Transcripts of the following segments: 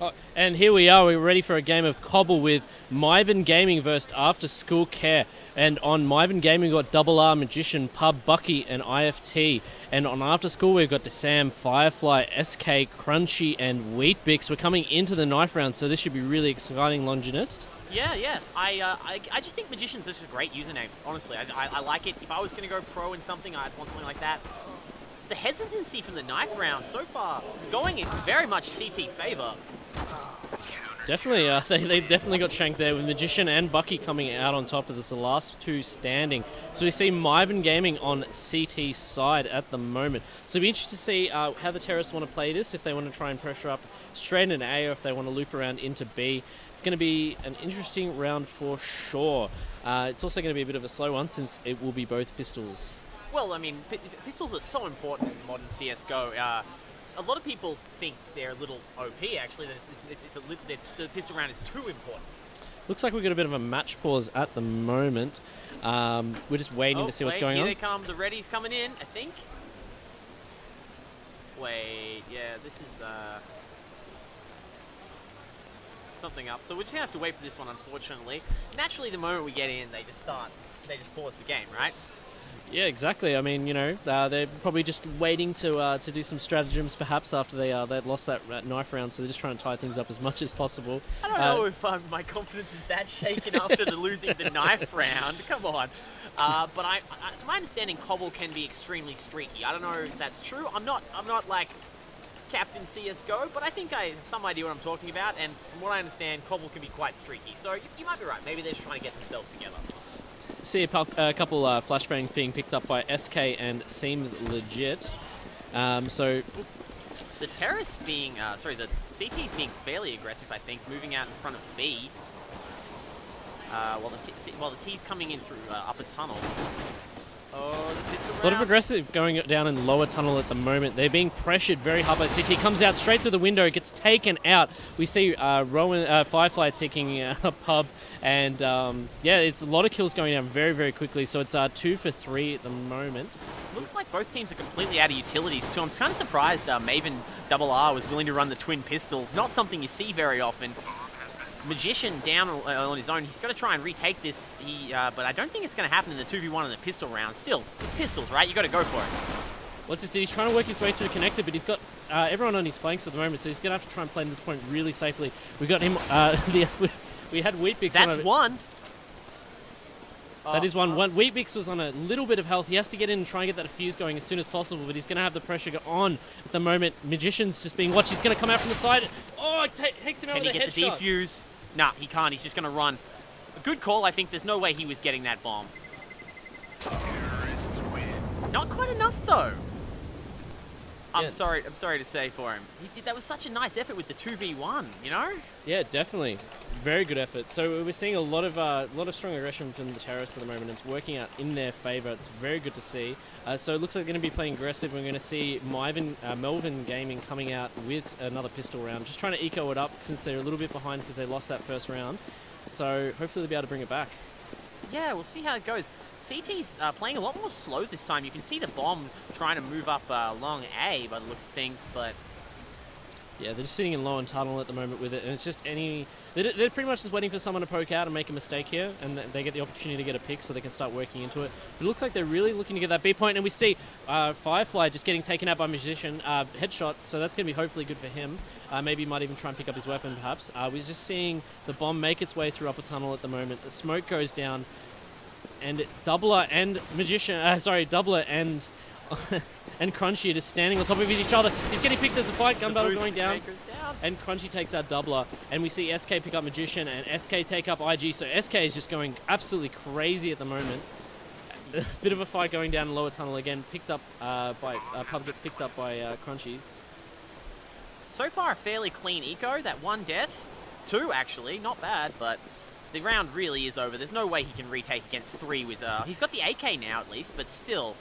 Oh, and here we are, we're ready for a game of Cobble with Maiyven Gaming versus After School Care. And on Maiyven Gaming we've got Double R, Magician, Pub, Bucky and IFT. And on After School we've got Desam, Firefly, SK, Crunchy and Wheatbix. We're coming into the knife round, so this should be really exciting, Longionist. Yeah. I just think Magician's just a great username, honestly. I like it. If I was going to go pro in something, I'd want something like that. The hesitancy from the knife round so far going in very much CT favour. Definitely, they definitely got shanked there with Magician and Bucky coming out on top of this, the last two standing. So we see Maiyven Gaming on CT side at the moment. So it'll be interesting to see how the terrorists want to play this, if they want to try and pressure up straight in A or if they want to loop around into B. It's going to be an interesting round for sure. It's also going to be a bit of a slow one since it will be both pistols. Well, I mean, pistols are so important in modern CSGO. A lot of people think they're a little OP, actually, that the pistol round is too important. Looks like we've got a bit of a match pause at the moment. We're just waiting to see what's going on. Here they come, the ready's coming in, I think. Wait, yeah, this is something up. So we're just gonna have to wait for this one, unfortunately. Naturally, the moment we get in, they just pause the game, right? Yeah, exactly. I mean, you know, they're probably just waiting to do some stratagems, perhaps, after they'd lost that knife round, so they're just trying to tie things up as much as possible. I don't know if my confidence is that shaken after losing the knife round. Come on. But to my understanding, Cobble can be extremely streaky. I don't know if that's true. I'm not like Captain CSGO, but I think I have some idea what I'm talking about, and from what I understand, Cobble can be quite streaky. So you might be right. Maybe they're just trying to get themselves together. See a couple flashbangs being picked up by SK and seems legit. So the terrorists being, the CT's being fairly aggressive, I think, moving out in front of B. While the T's coming in through upper tunnel. Oh, the pistol round. A lot of aggressive going down in lower tunnel at the moment. They're being pressured very hard by CT. Comes out straight through the window, gets taken out. We see Firefly taking a Pub. And yeah, it's a lot of kills going down very, very quickly. So it's 2 for 3 at the moment. Looks like both teams are completely out of utilities too. I'm kind of surprised Maiyven Double R was willing to run the twin pistols. Not something you see very often. Magician down on his own. He's got to try and retake this. But I don't think it's going to happen in the 2v1 in the pistol round. Still, pistols, right? You got to go for it. What's this? He's trying to work his way through the connector, but he's got everyone on his flanks at the moment. So he's going to have to try and play this point really safely. We got him. We had Wheatbix. That's one. That is one. Wheatbix was on a little bit of health. He has to get in and try and get that fuse going as soon as possible, but he's going to have the pressure go on at the moment. Magician's just being watched. He's going to come out from the side. Oh, it takes him out with a headshot. Can he get the defuse? Nah, he can't. He's just going to run. A good call, I think. There's no way he was getting that bomb. Not quite enough, though. I'm sorry to say for him. That was such a nice effort with the 2v1, you know? Yeah, definitely. Very good effort. So we're seeing a lot of strong aggression from the terrorists at the moment. It's working out in their favour. It's very good to see. So it looks like they're going to be playing aggressive. We're going to see Maiyven Gaming coming out with another pistol round, just trying to eco it up since they're a little bit behind because they lost that first round. So hopefully they'll be able to bring it back. Yeah, we'll see how it goes. CT's playing a lot more slow this time. You can see the bomb trying to move up along A by the looks of things, but... Yeah, they're just sitting in low and tunnel at the moment with it, and it's just they're pretty much just waiting for someone to poke out and make a mistake here, and they get the opportunity to get a pick so they can start working into it. But it looks like they're really looking to get that B point, and we see Firefly just getting taken out by Magician, headshot, so that's going to be hopefully good for him. Maybe he might even try and pick up his weapon, perhaps. We're just seeing the bomb make its way through upper tunnel at the moment. The smoke goes down, and Doubler and Magician, Doubler and... and Crunchy are just standing on top of each other. He's getting picked as a fight. Gun battle going down. And Crunchy takes out Doubler. And we see SK pick up Magician and SK take up IG. So SK is just going absolutely crazy at the moment. A bit of a fight going down in lower tunnel again. Picked up Pub gets picked up by Crunchy. So far, a fairly clean eco. That one death. 2, actually. Not bad, but the round really is over. There's no way he can retake against 3 with... he's got the AK now, at least, but still...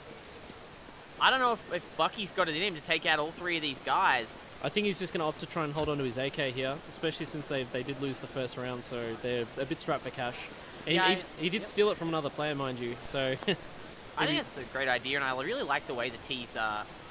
I don't know if Bucky's got it in him to take out all 3 of these guys. I think he's just going to opt to try and hold on to his AK here, especially since they did lose the first round, so they're a bit strapped for cash. And he did steal it from another player, mind you, so... I think it's a great idea, and I really like the way the T's,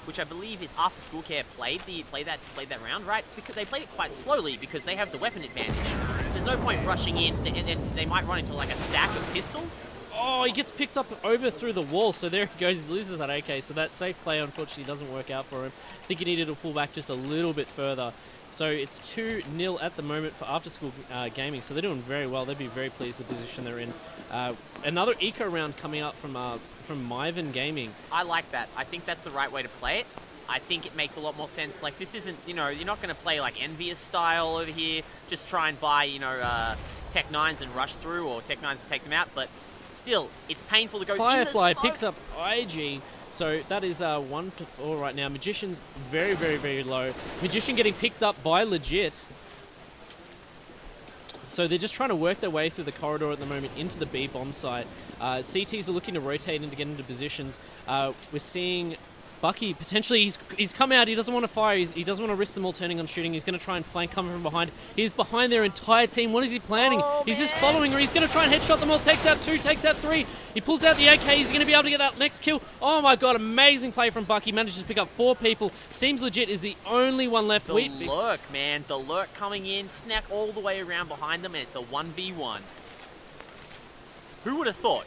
which I believe is After School Care played that round, right? Because they played it quite slowly because they have the weapon advantage. There's no point rushing in, and they might run into like a stack of pistols. Oh, he gets picked up over through the wall, so there he goes, he loses that AK, so that safe play unfortunately doesn't work out for him. I think he needed to pull back just a little bit further. So it's 2-0 at the moment for After School Gaming, so they're doing very well. They'd be very pleased with the position they're in. Another eco round coming up from Maiyven Gaming. I like that. I think that's the right way to play it. I think it makes a lot more sense. Like, this isn't, you know, you're not going to play like Envious style over here, just try and buy, you know, Tech 9s and rush through, or Tech 9s and take them out, but still, it's painful to go Firefly in the smoke. picks up IG, so that is 1-4 right now. Magician's very, very, very low. Magician getting picked up by Legit. So they're just trying to work their way through the corridor at the moment into the B bomb site. CTs are looking to rotate and to get into positions. We're seeing Bucky, potentially, he's come out, he doesn't want to fire, he doesn't want to risk them all turning on shooting, he's going to try and flank coming from behind. He's behind their entire team, what is he planning? Oh, he's just following her, he's going to try and headshot them all, takes out 2, takes out 3, he pulls out the AK, he's going to be able to get that next kill. Oh my god, amazing play from Bucky, manages to pick up 4 people, seems Legit is the only one left. The lurk, man, the lurk coming in, snack all the way around behind them, and it's a 1v1. Who would have thought?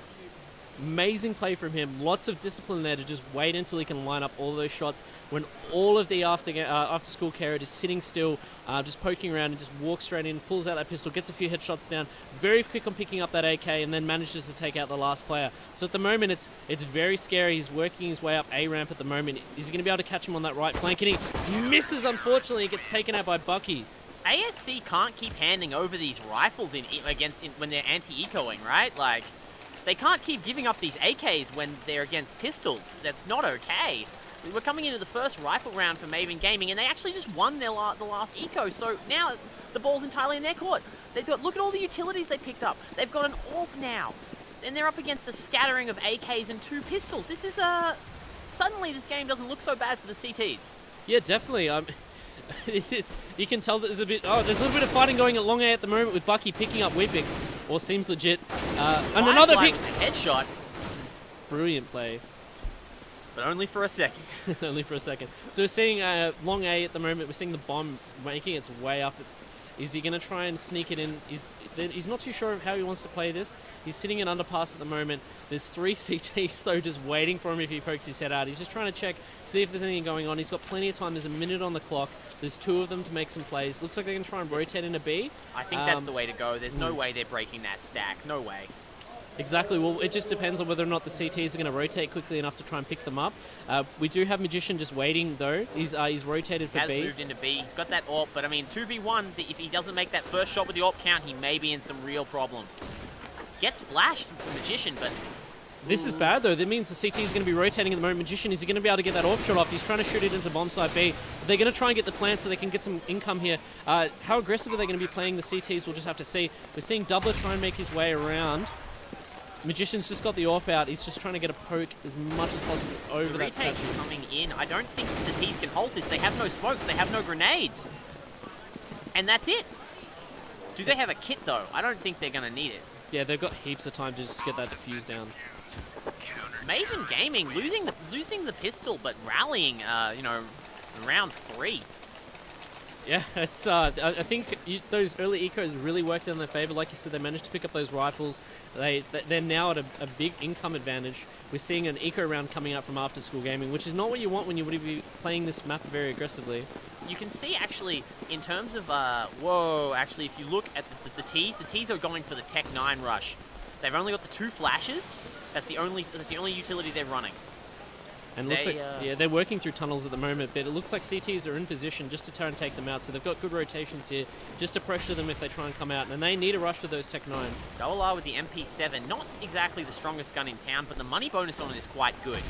Amazing play from him. Lots of discipline there to just wait until he can line up all those shots when all of the after school carrier is sitting still, just poking around, and just walks straight in, pulls out that pistol, gets a few headshots down, very quick on picking up that AK, and then manages to take out the last player. So at the moment, it's very scary. He's working his way up A ramp at the moment. Is he going to be able to catch him on that right flank? And he misses, unfortunately. He gets taken out by Bucky. ASC can't keep handing over these rifles when they're anti-ecoing, right? Like, they can't keep giving up these AKs when they're against pistols. That's not okay. We're coming into the first rifle round for Maiyven Gaming, and they actually just won the last eco. So now the ball's entirely in their court. Look at all the utilities they picked up. They've got an AWP now, and they're up against a scattering of AKs and 2 pistols. This is suddenly this game doesn't look so bad for the CTs. Yeah, definitely. You can tell that there's a little bit of fighting going at long A at the moment with Bucky picking up Weepix, or seems Legit. And another big headshot. Brilliant play. But only for a second. Only for a second. So we're seeing long A at the moment. We're seeing the bomb making its way up. Is he going to try and sneak it in? He's not too sure of how he wants to play this. He's sitting in underpass at the moment. There's 3 CTs though just waiting for him if he pokes his head out. He's just trying to check, see if there's anything going on. He's got plenty of time. There's a minute on the clock. There's 2 of them to make some plays. Looks like they're going to try and rotate into B. I think that's the way to go. There's no way they're breaking that stack. No way. Exactly. Well, it just depends on whether or not the CTs are going to rotate quickly enough to try and pick them up. We do have Magician just waiting, though. He's rotated for B. Has moved into B. He's got that AWP, but I mean, 2v1, if he doesn't make that first shot with the AWP count, he may be in some real problems. Gets flashed for Magician, but... This is bad, though. That means the CT is going to be rotating at the moment. Magician, is he going to be able to get that AWP shot off? He's trying to shoot it into bomb site B. They're going to try and get the plant so they can get some income here. How aggressive are they going to be playing the CTs? We'll just have to see. We're seeing Doubler try and make his way around. Magician's just got the AWP out. He's just trying to get a poke as much as possible over that statue. Coming in. I don't think the T's can hold this. They have no smokes. They have no grenades. And that's it. Do they have a kit, though? I don't think they're going to need it. Yeah, they've got heaps of time to just get that defuse down. Maiyven Gaming losing the pistol, but rallying, you know, round 3. Yeah, it's. I think those early ecos really worked in their favor. Like you said, they managed to pick up those rifles. They're now at a big income advantage. We're seeing an eco round coming out from After School Gaming, which is not what you want when you would be playing this map very aggressively. You can see actually in terms of whoa, actually if you look at the T's are going for the Tech 9 rush. They've only got the 2 flashes. That's the only utility they're running. And looks like, yeah, they're working through tunnels at the moment, but it looks like CTs are in position just to try and take them out. So they've got good rotations here, just to pressure them if they try and come out. And they need a rush to those Tech 9s. Double R with the MP7, not exactly the strongest gun in town, but the money bonus on it is quite good.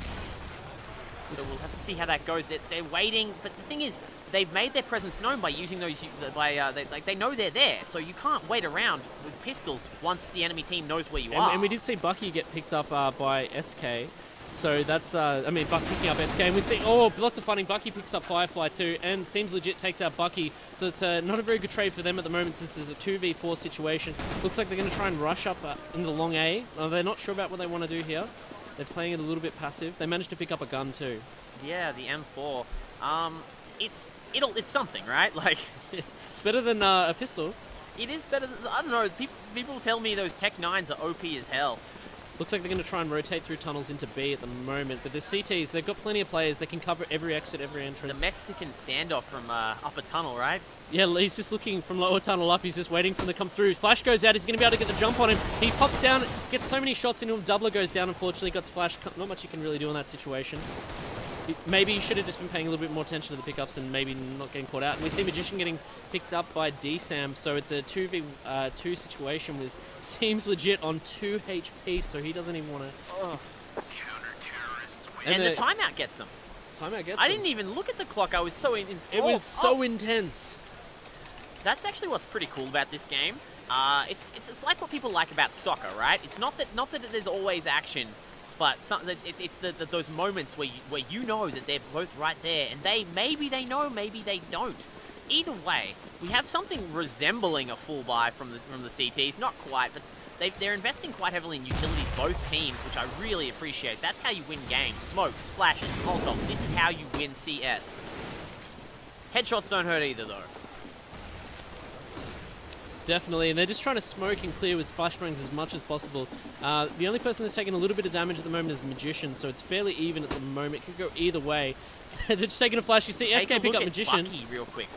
So we'll have to see how that goes. They're waiting, but the thing is, they've made their presence known by using those. They know they're there, so you can't wait around with pistols once the enemy team knows where you are. And we did see Bucky get picked up by SK. So that's, I mean, Bucky picking up SK, and we see, lots of fighting. Bucky picks up Firefly too, and seems Legit takes out Bucky. So it's not a very good trade for them at the moment since there's a 2v4 situation. Looks like they're going to try and rush up into the long A. They're not sure about what they want to do here. They're playing it a little bit passive. They managed to pick up a gun too. Yeah, the M4. It's something, right? Like, it's better than a pistol. It is better than, I don't know, people tell me those Tech 9s are OP as hell. Looks like they're going to try and rotate through tunnels into B at the moment, but the CTs, they've got plenty of players. They can cover every exit, every entrance. The Mexican standoff from upper tunnel, right? Yeah, he's just looking from lower tunnel up. He's just waiting for them to come through. Flash goes out. He's going to be able to get the jump on him. He pops down, gets so many shots into him. Doubler goes down, unfortunately. Got Flash. Not much you can really do in that situation. Maybe you should have just been paying a little bit more attention to the pickups and maybe not getting caught out. And we see Magician getting picked up by DSAM, so it's a 2v2 situation with Seems Legit on 2 HP, so he doesn't even want to... And the timeout gets them. Timeout gets them. I didn't even look at the clock. I was so enthralled. It was so intense. That's actually what's pretty cool about this game. It's like what people like about soccer, right? It's not that there's always action, but it's those moments where you know that they're both right there, and maybe they know, maybe they don't. Either way, we have something resembling a full buy from the CTs. Not quite, but they're investing quite heavily in utilities, both teams, which I really appreciate. That's how you win games. Smokes, flashes, Molotovs. This is how you win CS. Headshots don't hurt either, though. Definitely, and they're just trying to smoke and clear with flashbangs as much as possible. The only person that's taking a little bit of damage at the moment is Magician, so it's fairly even at the moment. It could go either way. They're just taking a flash. You see SK pick up Magician. Bucky real quick.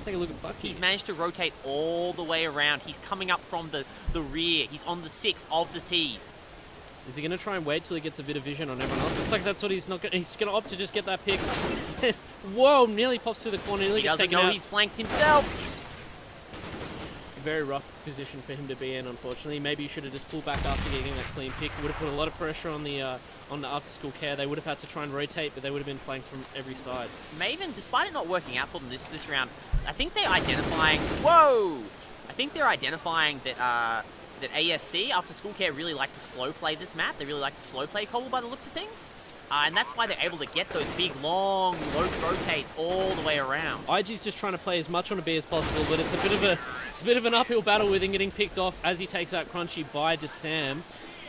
Take a look at Bucky. He's managed to rotate all the way around. He's coming up from the rear. He's on the 6 of the T's. Is he going to try and wait till he gets a bit of vision on everyone else? Looks like that's what he's not. He's going to opt to just get that pick. Whoa! Nearly pops through the corner. Nearly gets taken out. He doesn't know he's flanked himself. Very rough position for him to be in, unfortunately. Maybe you should have just pulled back after getting that clean pick. It would have put a lot of pressure on the after-school care. They would have had to try and rotate, but they would have been flanked from every side. Maiyven, despite it not working out for them this round, I think they're identifying... Whoa! I think they're identifying that that ASC, after-school care, really like to slow play this map. They really like to slow play Cobble by the looks of things. And that's why they're able to get those big, long, low rotates all the way around. IG's just trying to play as much on a B as possible, but it's a bit of an uphill battle with him getting picked off as he takes out Crunchy by DeSam.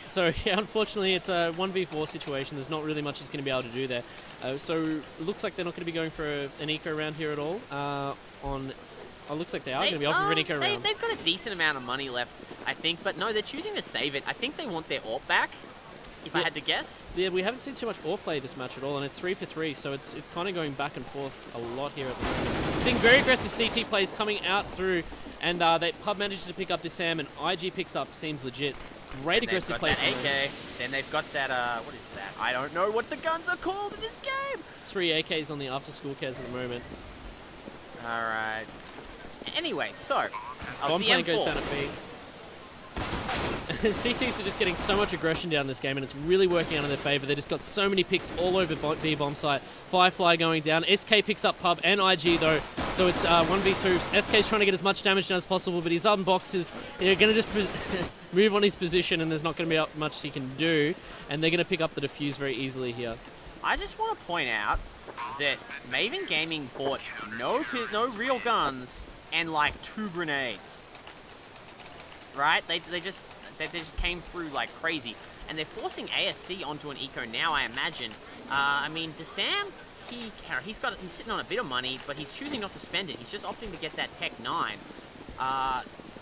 So yeah, unfortunately, it's a 1v4 situation. There's not really much he's going to be able to do there. So it looks like they're not going to be going for an eco round here at all. It looks like they are going to be offering an eco round. They've got a decent amount of money left, I think, but no, they're choosing to save it. I think they want their AWP back. If I had to guess. Yeah, we haven't seen too much AWP play this match at all, and it's 3 for 3, so it's kind of going back and forth a lot here at the moment. Seeing very aggressive CT plays coming out through, and Pub manages to pick up DeSam, and IG picks up Seems Legit. Great aggressive play. AK. Then they've got that, what is that? I don't know what the guns are called in this game. 3 AKs on the after-school cares at the moment. Alright. Anyway, so, Bomb plane goes down at B. CTs are just getting so much aggression down this game, and it's really working out in their favor. They just got so many picks all over B bomb site. Firefly going down. SK picks up Pub and IG though, so it's 1v2. SK's trying to get as much damage done as possible, but his unboxes are going to just move on his position, and there's not going to be much he can do, and they're going to pick up the defuse very easily here. I just want to point out that Maiyven Gaming bought no real guns and like 2 grenades. Right? They just came through like crazy, and they're forcing ASC onto an eco now. I imagine. I mean, DeSam, he's sitting on a bit of money, but he's choosing not to spend it. He's just opting to get that Tech 9.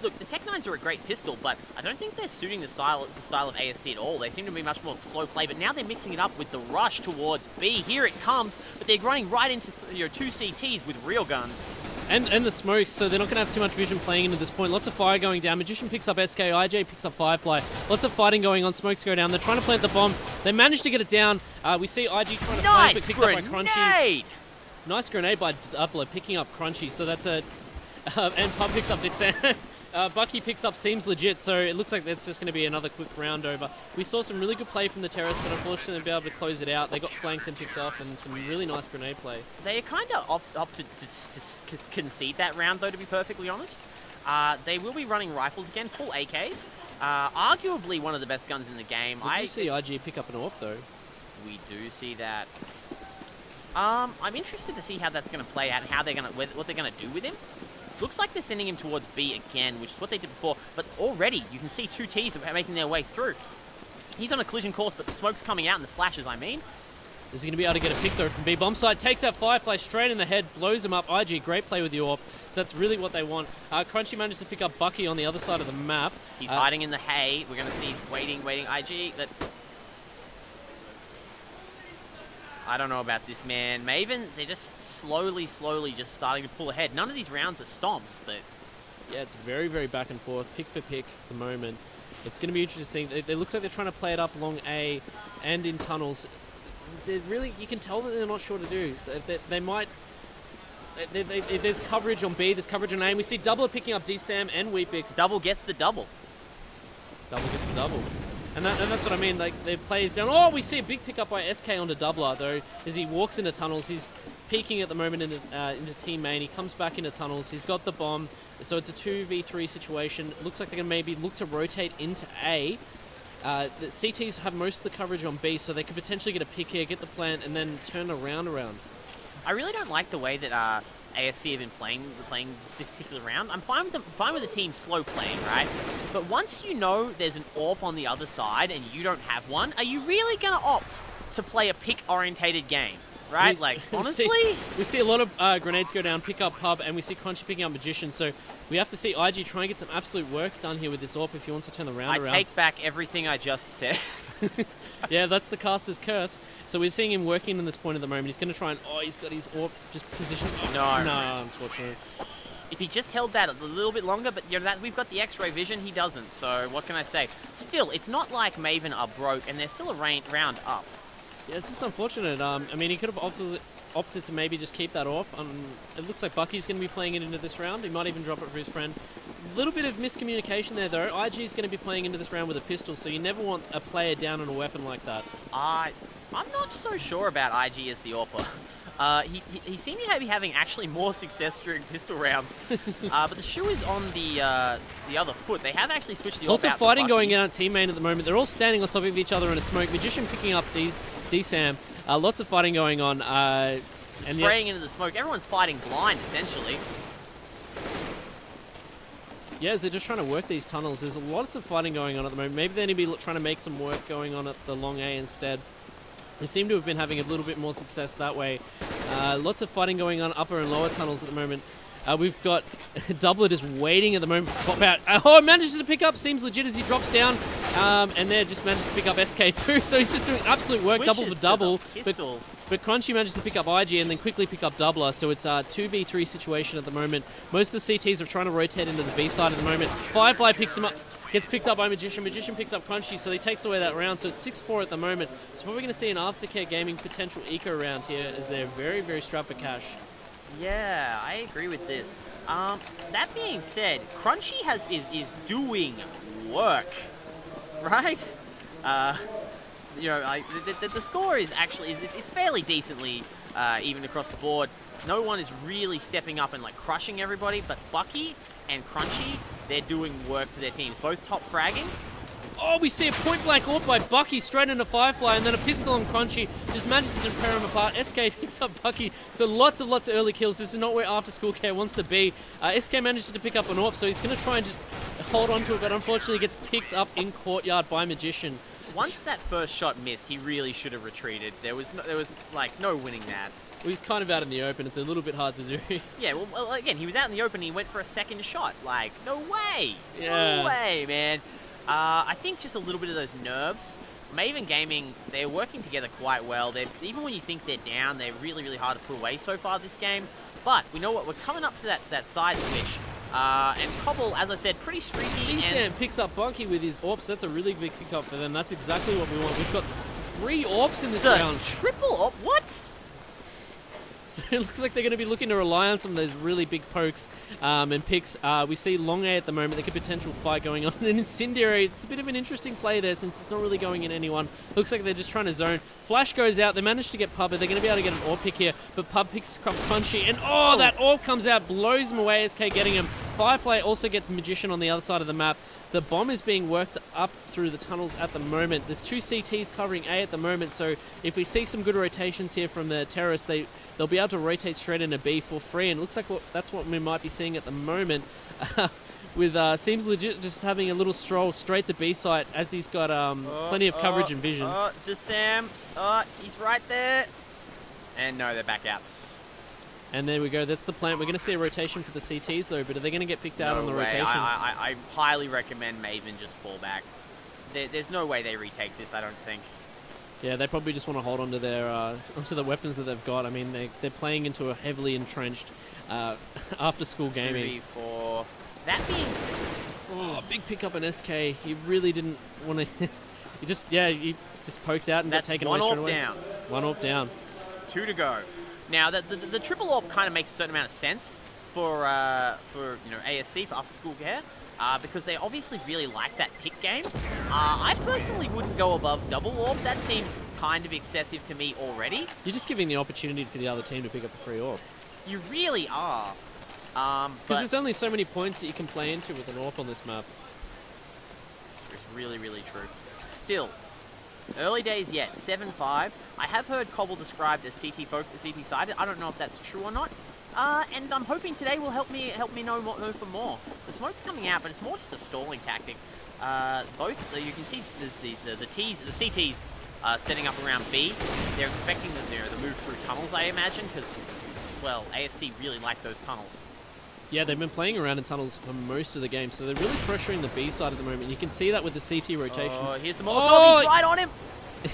Look, the Tech 9s are a great pistol, but I don't think they're suiting the style of ASC at all. They seem to be much more slow play, but now they're mixing it up with the rush towards B. Here it comes, but they're running right into 2 CTs with real guns. And the smokes, so they're not going to have too much vision playing into this point. Lots of fire going down. Magician picks up SK, IJ picks up Firefly. Lots of fighting going on. Smokes go down. They're trying to plant the bomb. They managed to get it down. We see IG trying to plant, but picked up by Crunchy. Nice grenade by Doubler, picking up Crunchy. So that's a... and Pub picks up DeSam. Bucky picks up Seems Legit, so it looks like that's just going to be another quick round over. We saw some really good play from the Terrace, but unfortunately they'll be able to close it out. They got flanked and picked off, and some really nice grenade play. They kind of opted to concede that round, though, to be perfectly honest. They will be running rifles again, full AKs. Arguably one of the best guns in the game. We do see IG pick up an AWP, though. We do see that. I'm interested to see how that's going to play out and how they're going to, what they're going to do with him. Looks like they're sending him towards B again, which is what they did before. But already, you can see 2 Ts are making their way through. He's on a collision course, but the smoke's coming out and the flashes, I mean. Is he going to be able to get a pick, though, from B? Bomb side takes out Firefly straight in the head, blows him up. IG, great play with the AWP. So that's really what they want. Crunchy managed to pick up Bucky on the other side of the map. He's hiding in the hay. We're going to see he's waiting. IG. I don't know about this, man. Maiyven, they're just slowly just starting to pull ahead. None of these rounds are stomps, but... Yeah, it's very, very back and forth, pick for pick at the moment. It's going to be interesting. It looks like they're trying to play it up along A and in tunnels. They're really, you can tell that they're not sure to do. They might... There's coverage on B, there's coverage on A, and we see Doubler picking up DSAM and Weepix. Double gets the double. Double gets the double. And that's what I mean, like, their plays down. Oh, we see a big pickup by SK onto Doubler, though, as he walks into tunnels. He's peeking at the moment into team main. He comes back into tunnels. He's got the bomb, so it's a 2v3 situation. Looks like they're going to maybe look to rotate into A. The CTs have most of the coverage on B, so they could potentially get a pick here, get the plant, and then turn around. I really don't like the way that ASC have been playing this particular round. I'm fine with the team slow playing, right? But once you know there's an AWP on the other side and you don't have one, are you really going to opt to play a pick-orientated game? Right? Like, honestly? We see a lot of grenades go down, pick up Pub, and we see Crunchy picking up Magician, so we have to see IG try and get some absolute work done here with this AWP if he wants to turn the round around. I take back everything I just said. Yeah, that's the caster's curse. So we're seeing him working in this point at the moment. He's going to try and... Oh, he's got his AWP just positioned. Oh, no, unfortunately. If he just held that a little bit longer, but you know, we've got the X-ray vision, he doesn't. So what can I say? Still, it's not like Maiyven are broke, and they're still a round up. Yeah, it's just unfortunate. I mean, he could have opted to maybe just keep that off. It looks like Bucky's going to be playing it into this round. He might even drop it for his friend. A little bit of miscommunication there, though. IG is going to be playing into this round with a pistol, so you never want a player down on a weapon like that. I'm not so sure about IG as the AWPer. He seemed to be having actually more success during pistol rounds. But the shoe is on the other foot. They have actually switched the AWP out. Lots of fighting going on at team main at the moment. They're all standing on top of each other in a smoke. Magician picking up DSAM. Lots of fighting going on. And spraying into the smoke. Everyone's fighting blind, essentially. Yeah, they're just trying to work these tunnels. There's lots of fighting going on at the moment. Maybe they need to be trying to make some work going on at the long A instead. They seem to have been having a little bit more success that way. Lots of fighting going on upper and lower tunnels at the moment. We've got Doubler just waiting at the moment to pop out. Oh, manages to pick up. Seems legit as he drops down. And there just manages to pick up SK too. So he's just doing absolute work, double for double. But Crunchy manages to pick up IG and then quickly pick up Doubler. So it's a 2v3 situation at the moment. Most of the CTs are trying to rotate into the B side at the moment. Firefly picks him up, gets picked up by Magician. Magician picks up Crunchy, so he takes away that round. So it's 6-4 at the moment. So probably going to see an Aftercare Gaming potential eco round here as they're very, very strapped for cash. Yeah, I agree with this. That being said, Crunchy is doing work, right? You know, the score is actually it's fairly decently even across the board. No one is really stepping up and like crushing everybody, but Bucky and Crunchy, they're doing work for their teams. Both top fragging. Oh, we see a point-blank AWP by Bucky straight into Firefly, and then a pistol on Crunchy. Just manages to tear him apart. SK picks up Bucky. So lots of early kills. This is not where After School Care wants to be. SK manages to pick up an AWP, so he's going to try and just hold on to it, but unfortunately gets picked up in Courtyard by Magician. Once that first shot missed, he really should have retreated. There was like no winning that. Well, he's kind of out in the open. It's a little bit hard to do. Yeah, well, again, he was out in the open. And he went for a second shot. Like, no way. Yeah. No way, man. I think just a little bit of those nerves. Maiyven Gaming, they're working together quite well. Even when you think they're down, they're really, really hard to put away so far this game. But we know what, we're coming up to that side switch. And Cobble, as I said, pretty streaky. Sam picks up Bunky with his AWPs. That's a really big pick up for them. That's exactly what we want. We've got 3 AWPs in this round. Triple AWP? What? So it looks like they're going to be looking to rely on some of those really big pokes and picks. We see long A at the moment. There could be potential fight going on. And Incendiary, it's a bit of an interesting play there since it's not really going in anyone. Looks like they're just trying to zone. Flash goes out. They managed to get Pub, but they're going to be able to get an AWP pick here. But Pub picks up Crunchy. And oh, that AWP comes out, blows him away. SK getting him. Firefly also gets Magician on the other side of the map. The bomb is being worked up through the tunnels at the moment. There's 2 CTs covering A at the moment, so if we see some good rotations here from the terrorists, they'll be able to rotate straight into B for free, and it looks like that's what we might be seeing at the moment. with seems legit just having a little stroll straight to B site as he's got plenty of coverage and vision. To Sam. He's right there. And no, they're back out. And there we go. That's the plan. We're going to see a rotation for the CTs though, but are they going to get picked out on the rotation? I highly recommend Maiyven just fall back. There's no way they retake this, I don't think. Yeah, they probably just want to hold on to their onto the weapons that they've got. I mean, they're playing into a heavily entrenched after-school gaming. 2v4. That being said, oh, big pickup in SK. He really didn't want to. he just poked out and got taken away straight away. Down. 1 off down. 2 to go. Now the triple AWP kind of makes a certain amount of sense for ASC, for after-school care. Because they obviously really like that pick game. I personally wouldn't go above double AWP. That seems kind of excessive to me already. You're just giving the opportunity for the other team to pick up a free AWP. You really are. Because there's only so many points that you can play into with an AWP on this map. It's really, really true. Still, early days yet, 7-5. I have heard Cobble described as CT-sided. I don't know if that's true or not. And I'm hoping today will help me know for more. The smoke's coming out, but it's more just a stalling tactic. You can see the CTs setting up around B. They're expecting the move through tunnels, I imagine, because, well, AFC really like those tunnels. Yeah, they've been playing around in tunnels for most of the game, so they're really pressuring the B side at the moment. You can see that with the CT rotations. Oh, here's the Molotov. He's right on him.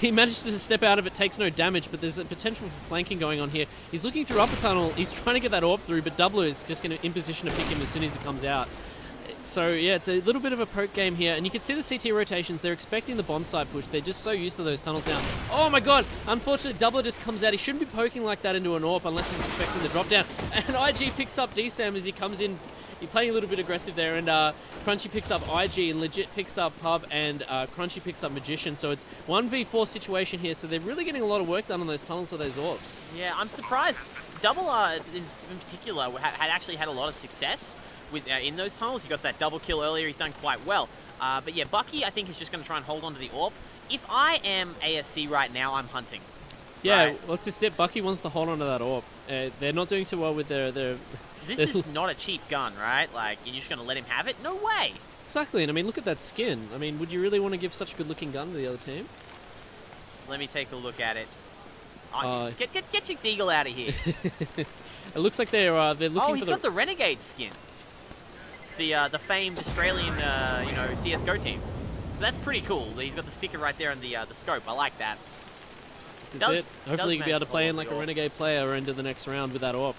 He managed to step out of it, takes no damage, but there's a potential for flanking going on here. He's looking through upper tunnel. He's trying to get that AWP through, but Doubler is just going to in position to pick him as soon as it comes out. So, yeah, it's a little bit of a poke game here. And you can see the CT rotations. They're expecting the bomb side push. They're just so used to those tunnels now. Oh, my God. Unfortunately, Doubler just comes out. He shouldn't be poking like that into an AWP unless he's expecting the drop down. And IG picks up DSAM as he comes in. He's playing a little bit aggressive there, and Crunchy picks up IG, and Legit picks up Pub, and Crunchy picks up Magician. So it's 1v4 situation here, so they're really getting a lot of work done on those tunnels with those AWPs. Yeah, I'm surprised. Double in particular had actually had a lot of success with in those tunnels. He got that double kill earlier. He's done quite well. But yeah, Bucky, I think, is just going to try and hold on to the AWP. If I am ASC right now, I'm hunting. Yeah, right? well, it's a step. Bucky wants to hold on to that AWP. They're not doing too well with their This is not a cheap gun, right? Like, you're just going to let him have it? No way. Exactly, and I mean, look at that skin. I mean, would you really want to give such a good-looking gun to the other team? Let me take a look at it. Get your Deagle out of here. It looks like they're looking for he's got the Renegade skin. The famed Australian, CSGO team. So that's pretty cool. He's got the sticker right there and the scope. I like that. That's it. Hopefully he'll be able to play in like a Renegade player into the next round with that AWP.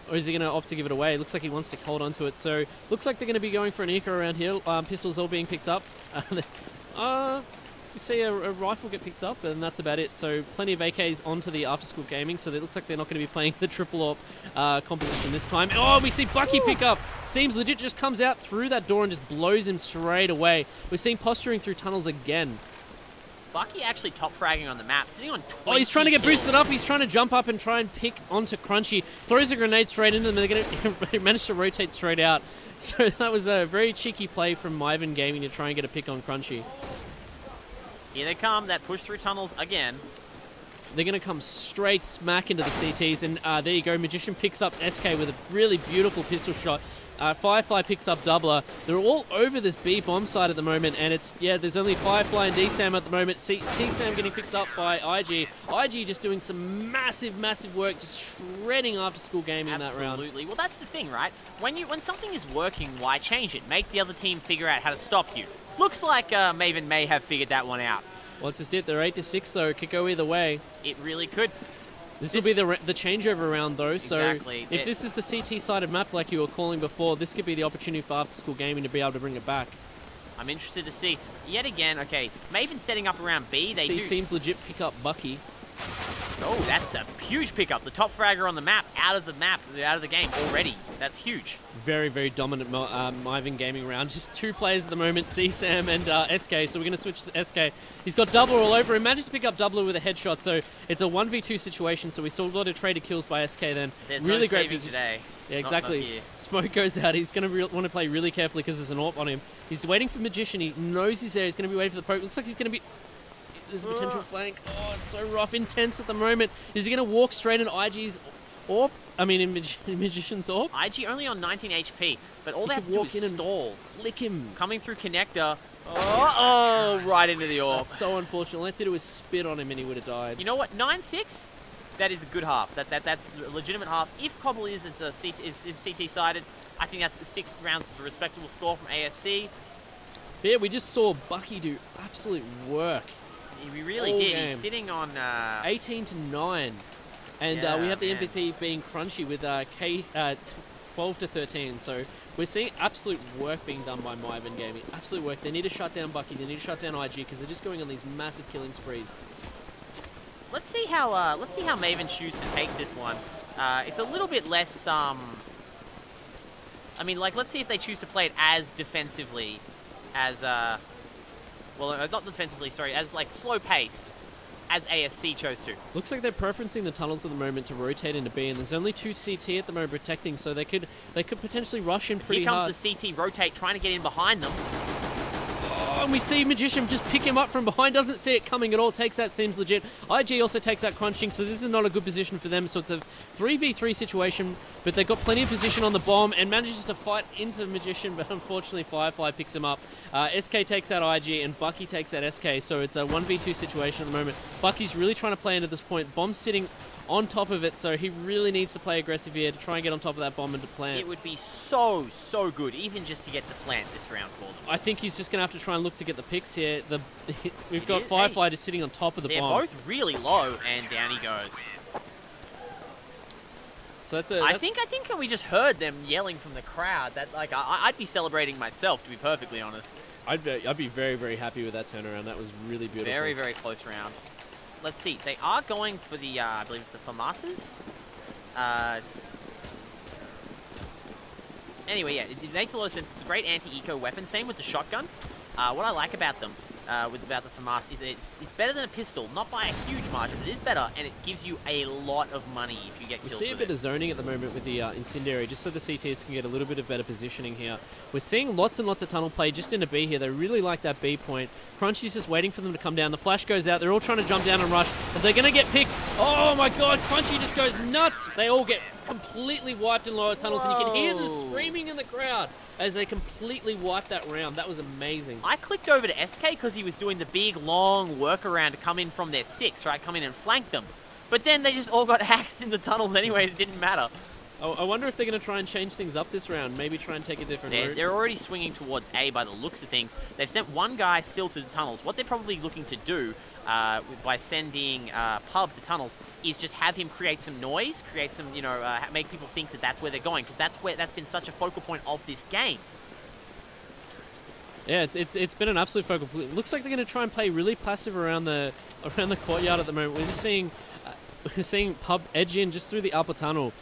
Or is he going to opt to give it away? Looks like he wants to hold on to it. So, looks like they're going to be going for an eco around here. Pistols all being picked up. You see a rifle get picked up, and that's about it. So, plenty of AKs onto the after-school gaming. So, it looks like they're not going to be playing the triple AWP composition this time. Oh, we see Bucky pick up. Seems Legit just comes out through that door and just blows him straight away. We're seeing posturing through tunnels again. Bucky actually top fragging on the map, sitting on 20 Oh, he's trying to get kills. boosted up. He's trying to jump up and try and pick onto Crunchy. Throws a grenade straight into them. They're going to manage to rotate straight out. So that was a very cheeky play from Maiyven Gaming to try and get a pick on Crunchy. Here they come. That push through tunnels again. They're going to come straight smack into the CTs. And there you go. Magician picks up SK with a really beautiful pistol shot. Firefly picks up Doubler. They're all over this B bomb side at the moment, and there's only Firefly and DSAM at the moment. DSAM getting picked up by IG. IG just doing some massive work, just shredding after school gaming in that round. Absolutely. Well, that's the thing, right? When something is working, why change it? Make the other team figure out how to stop you. Looks like Maiyven may have figured that one out. Well, it's just it. They're 8-6 though. It could go either way. It really could. This will be the changeover round, though. Exactly. So if this is the CT-sided map like you were calling before, this could be the opportunity for after-school gaming to be able to bring it back. I'm interested to see. Yet again, okay, Maiyven setting up around B. Seems Legit pick up Bucky. Oh, that's a huge pickup. The top fragger on the map, out of the game already. That's huge. Very dominant Maiyven Gaming round. Just two players at the moment, CSAM and SK. So we're going to switch to SK. He's got Doubler all over him. Managed to pick up Doubler with a headshot. So it's a 1v2 situation. So we saw a lot of traded kills by SK then. There's really no great saving today. Yeah, exactly. Smoke goes out. He's going to want to play really carefully because there's an AWP on him. He's waiting for Magician. He knows he's there. He's going to be waiting for the poke. Looks like he's going to be... There's a potential flank. Oh, it's so rough. Intense at the moment. Is he going to walk straight in IG's Orb? I mean, in Magician's Orb? IG only on 19 HP, but all He they have could to do walk is in and stall. Lick him. Coming through connector. Oh, right into the orb. That's so unfortunate. All I had to do was spit on him and he would have died. You know what? 9-6? That is a good half. That's a legitimate half. If Cobble is CT sided, I think that's 6 rounds is a respectable score from ASC. But yeah, we just saw Bucky do absolute work. We really All did. game. He's sitting on 18-9. And Yeah, we have the man. MVP being Crunchy with 12-13. So we're seeing absolute work being done by Maiyven Gaming. Absolute work. They need to shut down Bucky. They need to shut down IG because they're just going on these massive killing sprees. Let's see how Maiyven choose to take this one. It's a little bit less. I mean, like, let's see if they choose to play it as defensively as well, not defensively. Sorry, as like slow paced as ASC chose to. Looks like they're preferencing the tunnels at the moment to rotate into B, and there's only 2 CT at the moment protecting, so they could potentially rush in pretty hard. Here comes the CT rotate, trying to get in behind them. Oh, and we see Magician just pick him up from behind, doesn't see it coming at all, takes that, seems legit. IG also takes out Crunching, so this is not a good position for them, so it's a 3v3 situation, but they've got plenty of position on the bomb and manages to fight into Magician, but unfortunately Firefly picks him up. SK takes out IG and Bucky takes out SK, so it's a 1v2 situation at the moment. Bucky's really trying to play into this point. Bomb's sitting on top of it, so he really needs to play aggressive here to try and get on top of that bomb and to plant. It would be so good, even just to get the plant this round for them. I think he's just going to have to try and look to get the picks here. We've got Firefly just sitting on top of the bomb. They're both really low, and down he goes. So that's I think we just heard them yelling from the crowd. That like I'd be celebrating myself, to be perfectly honest. I'd be very, very happy with that turnaround. That was really beautiful. Very, very close round. Let's see. They are going for the, I believe it's the FAMASas. Anyway, yeah, it makes a lot of sense. It's a great anti-eco weapon. Same with the shotgun. What I like about them, about the FAMAS, is it's better than a pistol. Not by a huge margin, but it is better, and it gives you a lot of money if you get kills with it. We see a bit of zoning at the moment with the Incendiary, just so the CTs can get a little bit of better positioning here. We're seeing lots and lots of tunnel play just into B here. They really like that B point. Crunchy's just waiting for them to come down. The flash goes out. They're all trying to jump down and rush, but they're going to get picked. Oh my god, Crunchy just goes nuts. They all get completely wiped in lower tunnels, and you can hear them screaming in the crowd as they completely wiped that round. That was amazing. I clicked over to SK because he was doing the big, long workaround to come in from their 6, right? Come in and flank them. But then they just all got axed in the tunnels anyway. It didn't matter. I wonder if they're going to try and change things up this round. Maybe try and take a different route. They're already swinging towards A by the looks of things. They've sent one guy still to the tunnels. What they're probably looking to do by sending Pub to tunnels is just have him create some noise, create some, you know, make people think that that's where they're going, because that's been such a focal point of this game. Yeah, it's been an absolute focal point. It looks like they're going to try and play really passive around the courtyard at the moment. We're just seeing Pub edge in just through the upper tunnel.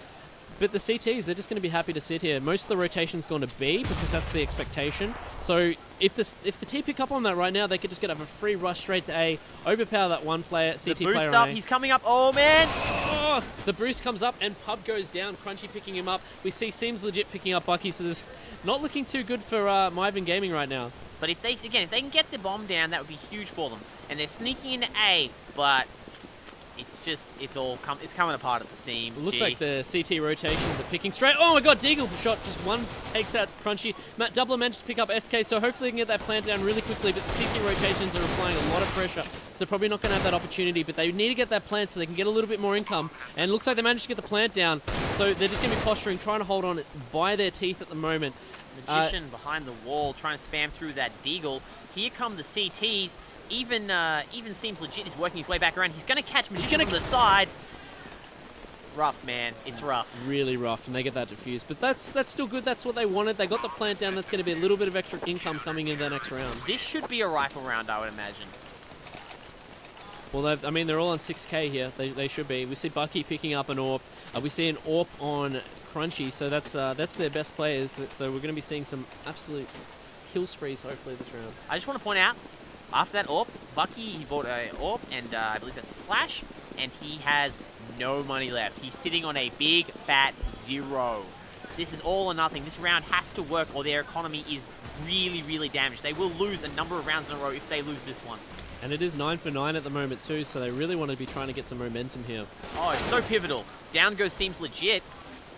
But the CTs, they're just going to be happy to sit here. Most of the rotation's gone to B because that's the expectation. So if the T pick up on that right now, they could just get a free rush straight to A, overpower that one player, CT the player boost on up, A. he's coming up. Oh man! Oh, the boost comes up and Pub goes down. Crunchy picking him up. We see Seems legit picking up Bucky, so this not looking too good for Maiyven Gaming right now. But if they can get the bomb down, that would be huge for them. And they're sneaking into A, but it's coming apart at the seams. It looks like the CT rotations are picking straight. Oh my god, Deagle shot, just one takes out Crunchy. Matt Doubler managed to pick up SK, so hopefully they can get that plant down really quickly, but the CT rotations are applying a lot of pressure, so probably not going to have that opportunity, but they need to get that plant so they can get a little bit more income, and it looks like they managed to get the plant down, so they're just going to be posturing, trying to hold on it by their teeth at the moment. Magician behind the wall, trying to spam through that Deagle. Here come the CTs. Even seems legit. He's working his way back around. He's going to catch Magician from the side. Rough, man. It's rough. Really rough, and they get that diffused. But that's still good. That's what they wanted. They got the plant down. That's going to be a little bit of extra income coming in the next round. This should be a rifle round, I would imagine. Well, I mean, they're all on 6k here. They should be. We see Bucky picking up an AWP. We see an AWP on Crunchy, so that's their best players. So we're going to be seeing some absolute kill sprees, hopefully, this round. I just want to point out, after that AWP, Bucky, he bought a AWP, and I believe that's a flash, and he has no money left. He's sitting on a big, fat 0. This is all or nothing. This round has to work, or their economy is really, really damaged. They will lose a number of rounds in a row if they lose this one. And it is 9 for 9 at the moment too, so they really want to be trying to get some momentum here. Oh, it's so pivotal. Down goes seems legit,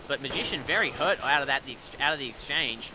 but Magician very hurt out of the exchange.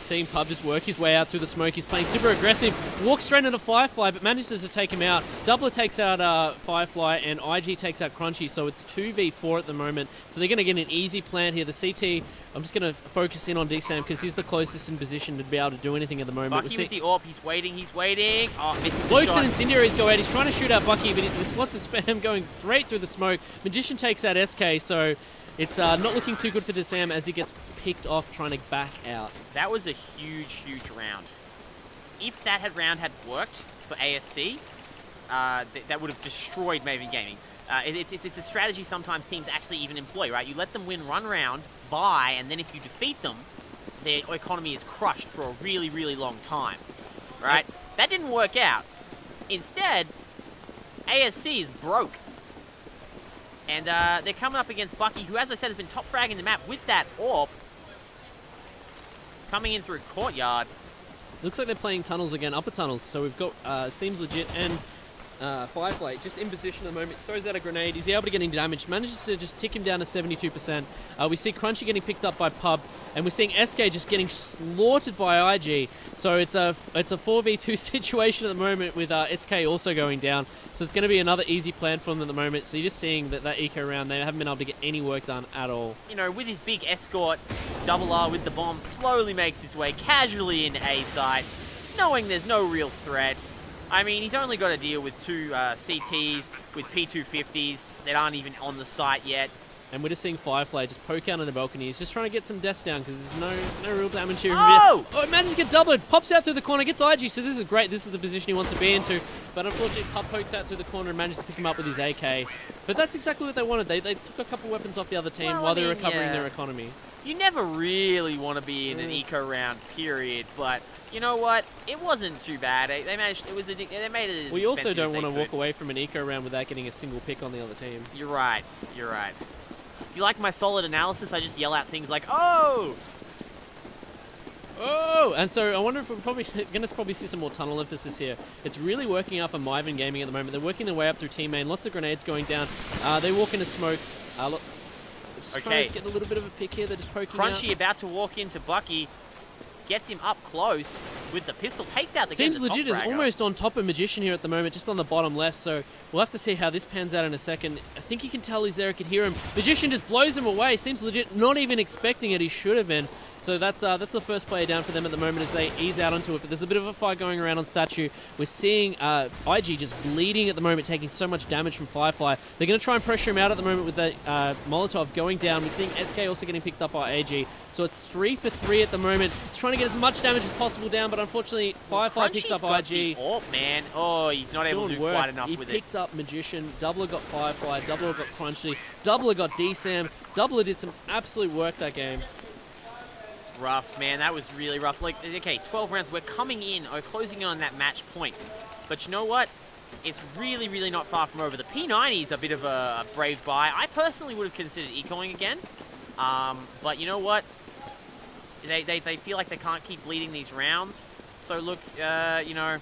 Seeing Pub just work his way out through the smoke. He's playing super aggressive. Walks straight into Firefly, but manages to take him out. Doubler takes out Firefly, and IG takes out Crunchy, so it's 2v4 at the moment. So they're going to get an easy plan here. The CT, I'm just going to focus in on DSAM because he's the closest in position to be able to do anything at the moment. Bucky with the AWP, he's waiting. Oh, misses the Floats shot. and Incendiaries go out. He's trying to shoot out Bucky, but there's lots of spam going straight through the smoke. Magician takes out SK, so it's not looking too good for DSAM as he gets picked off trying to back out. That was a huge round. If that round had worked for ASC, that would have destroyed Maiyven Gaming. It's a strategy sometimes teams actually even employ, right? You let them win one round, buy, and then if you defeat them, their economy is crushed for a really long time, right? That didn't work out. Instead, ASC is broke. And they're coming up against Bucky, who, as I said, has been top fragging the map with that AWP. Coming in through Courtyard. Looks like they're playing tunnels again, upper tunnels. So we've got Seems Legit and Firefly just in position at the moment. Throws out a grenade. Is he able to get any damage? Manages to just tick him down to 72%. We see Crunchy getting picked up by Pub, and we're seeing SK just getting slaughtered by IG. So it's a 4v2 situation at the moment with SK also going down. So it's going to be another easy plan for them at the moment. So you're just seeing that eco round, they haven't been able to get any work done at all. You know, with his big escort, Double R with the bomb slowly makes his way casually into A site, knowing there's no real threat. I mean, he's only got to deal with two CTs with P250s that aren't even on the site yet. And we're just seeing Firefly just poke out on the balcony. He's just trying to get some deaths down because there's no real damage here. Oh! Oh, it manages to get doubled. Pops out through the corner, gets IG, so this is great. This is the position he wants to be into. But unfortunately, Pub pokes out through the corner and manages to pick him up with his AK. But that's exactly what they wanted. They took a couple weapons off the other team while they were recovering their economy. You never really want to be in an eco round, period. But you know what? It wasn't too bad. They managed. They made it as We also don't want to could. walk away from an eco round without getting a single pick on the other team. You're right. You're right. If you like my solid analysis, I just yell out things like, "Oh! Oh!" And so I wonder if we're probably going to see some more tunnel emphasis here. It's really working out for Maiyven Gaming at the moment. They're working their way up through team main. Lots of grenades going down. They walk into smokes. Just trying to get a little bit of a pick here. They're just poking Crunchy out. about to walk into Bucky. Gets him up close with the pistol. Takes out the Seems Legit is almost on top of Magician here at the moment, just on the bottom left. So we'll have to see how this pans out in a second. I think he can tell he's there. He can hear him. Magician just blows him away. Seems Legit not even expecting it. He should have been. So that's the first player down for them at the moment as they ease out onto it. But there's a bit of a fight going around on Statue. We're seeing IG just bleeding at the moment, taking so much damage from Firefly. They're going to try and pressure him out at the moment with the Molotov going down. We're seeing SK also getting picked up by AG. So it's 3 for 3 at the moment. He's trying to get as much damage as possible down, but unfortunately Firefly picks up IG. Oh man, he's not able to do quite enough with it. He picked up Magician. Doubler got Firefly. Doubler got Crunchy. Doubler got DSAM. Doubler did some absolute work that game. Rough, man. That was really rough. Like, okay, 12 rounds. We're coming in or closing in on that match point. But you know what? It's really not far from over. The P90 is a bit of a brave buy. I personally would have considered ecoing again. But you know what? They feel like they can't keep bleeding these rounds. So look, you know.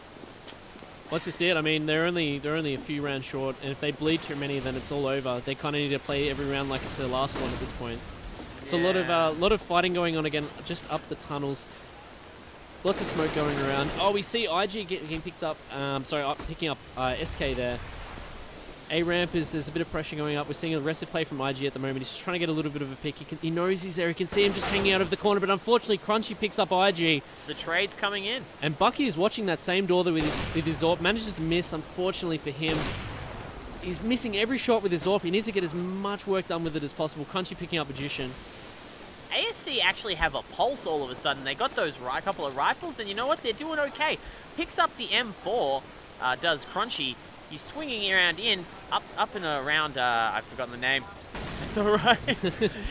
What's this it? I mean, they're only a few rounds short, and if they bleed too many, then it's all over. They kind of need to play every round like it's their last one at this point. So a lot of fighting going on again, just up the tunnels. Lots of smoke going around. Oh, we see IG getting picked up. Picking up SK there. A ramp there's a bit of pressure going up. We're seeing aggressive play from IG at the moment. He's just trying to get a little bit of a pick. He knows he's there. He can see him just hanging out of the corner, but unfortunately, Crunchy picks up IG. The trade's coming in. And Bucky is watching that same door with his AWP. Manages to miss, unfortunately for him. He's missing every shot with his AWP. He needs to get as much work done with it as possible. Crunchy picking up Magician. ASC actually have a pulse all of a sudden. They got those couple of rifles, and you know what? They're doing okay. Picks up the M4, does Crunchy. He's swinging around up and around, I've forgotten the name. It's alright.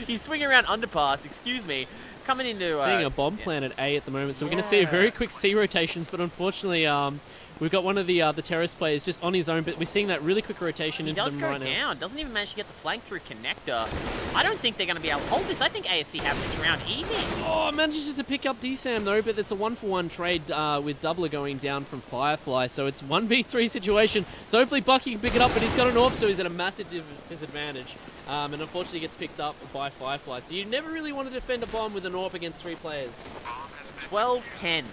He's swinging around underpass, excuse me. coming into... seeing a bomb plan at A at the moment, so we're going to see a very quick C rotations, but unfortunately we've got one of the terrorist players just on his own, but we're seeing that really quick rotation into them right now. He does go down, doesn't even manage to get the flank through connector. I don't think they're going to be able to hold this. I think ASC have this round easy. Oh, manages to pick up DSAM though, but it's a 1-for-1 trade with Doubler going down from Firefly, so it's 1v3 situation. So hopefully Bucky can pick it up, but he's got an AWP, so he's at a massive disadvantage. And unfortunately gets picked up by Firefly. So you never really want to defend a bomb with an AWP against 3 players. 12-10.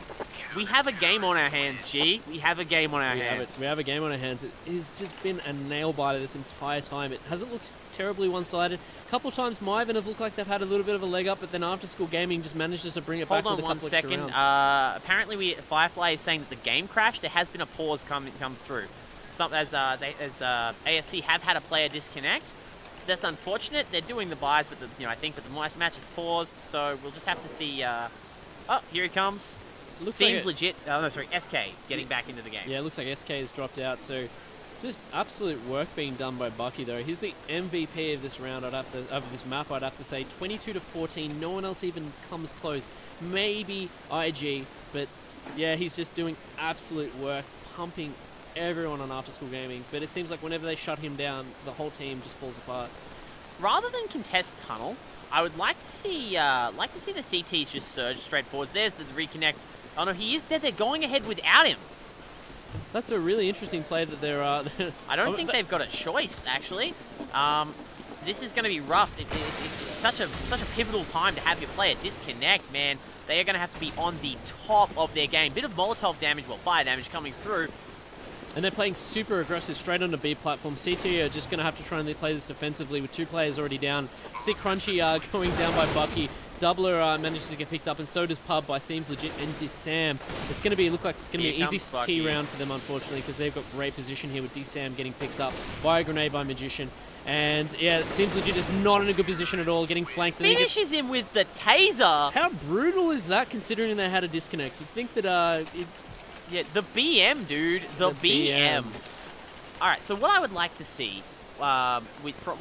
We have a game on our hands, G. We have a game on our hands. We have a game on our hands. It has just been a nail-biter this entire time. It hasn't looked terribly one-sided. A couple of times Maiyven have looked like they've had a little bit of a leg up, but then After School Gaming just manages to bring it back with a couple extra rounds. Hold on 1 second. Apparently Firefly is saying that the game crashed. There has been a pause come through. As ASC have had a player disconnect. That's unfortunate. They're doing the buys, but I think that the match is paused, so we'll just have to see. Oh, here he comes. Seems legit. Oh no, sorry, SK getting back into the game. Yeah, it looks like SK has dropped out. So just absolute work being done by Bucky though. He's the MVP of this round. Of this map, I'd have to say 22-14. No one else even comes close. Maybe IG, but yeah, he's just doing absolute work, pumping everyone on After School Gaming, but it seems like whenever they shut him down, the whole team just falls apart. Rather than contest tunnel, I would like to see the CTs just surge straight forwards. There's the reconnect. Oh no, he is dead. They're going ahead without him. That's a really interesting play that they're... I don't think they've got a choice, actually. This is going to be rough. It's such a pivotal time to have your player disconnect, man. They are going to have to be on the top of their game. Bit of Molotov damage, well, fire damage coming through. And they're playing super aggressive straight on the B platform. CT are just going to have to try and play this defensively with 2 players already down. See Crunchy going down by Bucky. Doubler manages to get picked up, and so does Pub by Seems Legit and DSAM. It's going to be, look like it's going to be an easy T round for them, unfortunately, because they've got great position here with DSAM getting picked up by a grenade by Magician. And yeah, it seems Legit is not in a good position at all, getting flanked. Finishes him with the taser. How brutal is that, considering they had a disconnect? You'd think that yeah, the BM, dude. The BM. All right, so what I would like to see, what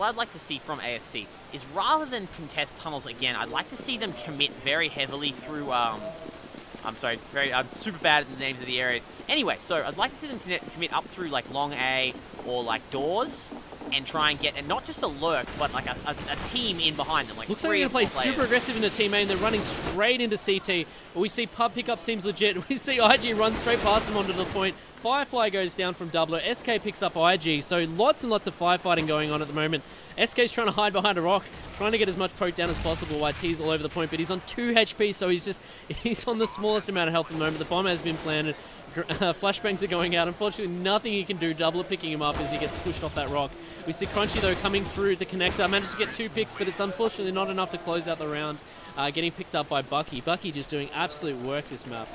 I'd like to see from ASC is rather than contest tunnels again, I'd like to see them commit very heavily through. I'm sorry, I'm super bad at the names of the areas. Anyway, so I'd like to see them commit up through like long A or like doors, and try and get, and not just a lurk, but like a team in behind them. Like looks like they're going to play super aggressive into team A, and they're running straight into CT. We see Pub pick up Seems Legit. We see IG run straight past him onto the point. Firefly goes down from Doubler. SK picks up IG. So lots and lots of firefighting going on at the moment. SK's trying to hide behind a rock, trying to get as much poke down as possible while T's all over the point, but he's on 2 HP, so he's on the smallest amount of health at the moment. The bomb has been planted. Flashbangs are going out. Unfortunately, nothing he can do. Doubler picking him up as he gets pushed off that rock. We see Crunchy, though, coming through the connector. Managed to get 2 picks, but it's unfortunately not enough to close out the round. Getting picked up by Bucky. Bucky just doing absolute work this map.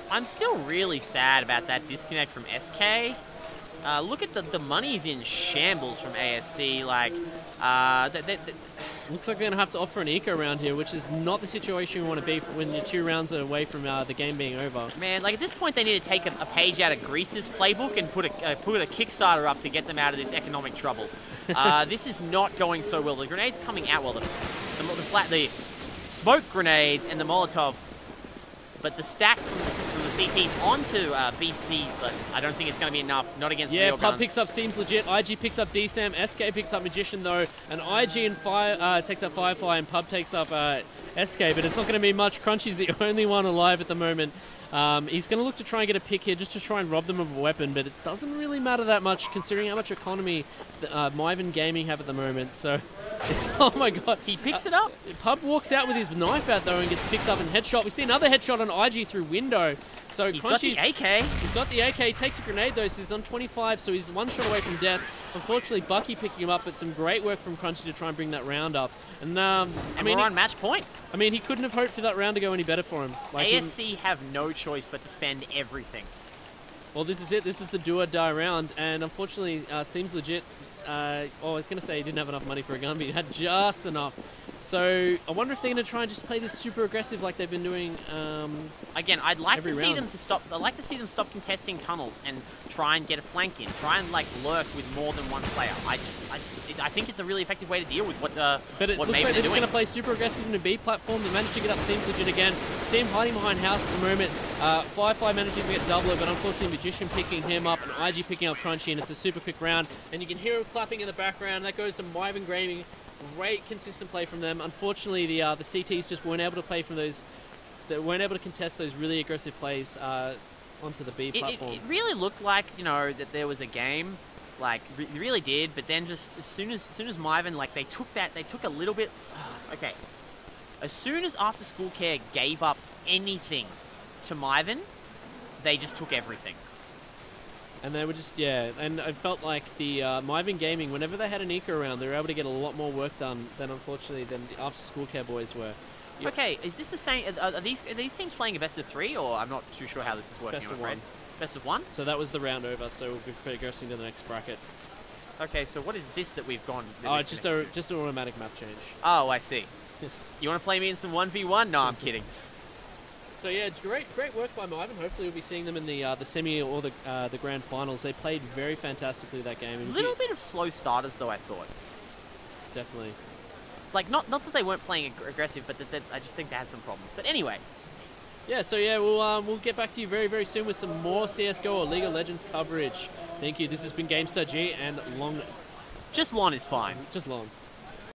I'm still really sad about that disconnect from SK. Look at the money's in shambles from ASC. Like, looks like they're going to have to opt for an eco round here, which is not the situation you want to be when you're 2 rounds away from the game being over. Man, like at this point they need to take a page out of Grease's playbook and put a Kickstarter up to get them out of this economic trouble. This is not going so well. The grenades coming out well. The smoke grenades and the Molotov. But the stack from the CTs onto BC, but I don't think it's going to be enough. Not against real guns. Pub picks up Seems Legit. IG picks up DSAM. SK picks up Magician, though. And IG and takes up Firefly, and Pub takes up SK. But it's not going to be much. Crunchy's the only one alive at the moment. He's going to look to try and get a pick here just to try and rob them of a weapon, but it doesn't really matter that much considering how much economy Maiyven Gaming have at the moment. So, oh my god. He picks it up. Pub walks out with his knife out though and gets picked up and headshot. We see another headshot on IG through window. So he's got the AK. He's got the AK. He takes a grenade though, so he's on 25, so he's 1 shot away from death. Unfortunately, Bucky picking him up, but some great work from Crunchy to try and bring that round up. And I mean, we're on match point. I mean, he couldn't have hoped for that round to go any better for him. Like ASC have no choice but to spend everything. Well, this is it. This is the do or die round, and unfortunately, Seems Legit I was going to say he didn't have enough money for a gun, but he had just enough. So I wonder if they're going to try and just play this super aggressive like they've been doing. Again, I'd like every to see round. them to stop. I'd like to see them stop contesting tunnels and try and get a flank in. Try and like lurk with more than one player. I think it's a really effective way to deal with what But it what looks Maiyven like they're are just doing. going to play super aggressive in the B platform. They managed to get up Seam Legit again. Seam hiding behind House at the moment. Firefly managing to get Doubler, but unfortunately Magician picking him up and IG picking up Crunchy, and it's a super quick round. And you can hear him clapping in the background. That goes to Maiyven Gaming. Great consistent play from them. Unfortunately, the CTs just weren't able to play from those. They weren't able to contest those really aggressive plays onto the B platform. It really looked like, you know, that there was a game. Like, it really did, but then just as soon as Maiyven, like, they took a little bit, okay. As soon as After School Care gave up anything to Maiyven, they just took everything. And they were just, yeah, and I felt like the Maiyven Gaming, whenever they had an eco around, they were able to get a lot more work done than, unfortunately, than the After School Care boys were. Yep. Okay, is this the same, are these teams playing a best of 3, or I'm not too sure how this is working, Best I'm of afraid. 1. Best of 1? So that was the round over, so we'll be progressing to the next bracket. Okay, so what is this that we've gone? Oh, just an automatic map change. Oh, I see. You want to play me in some 1v1? No, I'm kidding. So yeah, great work by Maiyven. Hopefully we'll be seeing them in the semi or the grand finals. They played very fantastically that game. A little bit of slow starters, though, I thought. Definitely. Like, not that they weren't playing aggressive, but that I just think they had some problems. But anyway. Yeah, so yeah, we'll get back to you very, very soon with some more CSGO or League of Legends coverage. Thank you. This has been GameStar G and Long. Just Lon is fine. Just Long.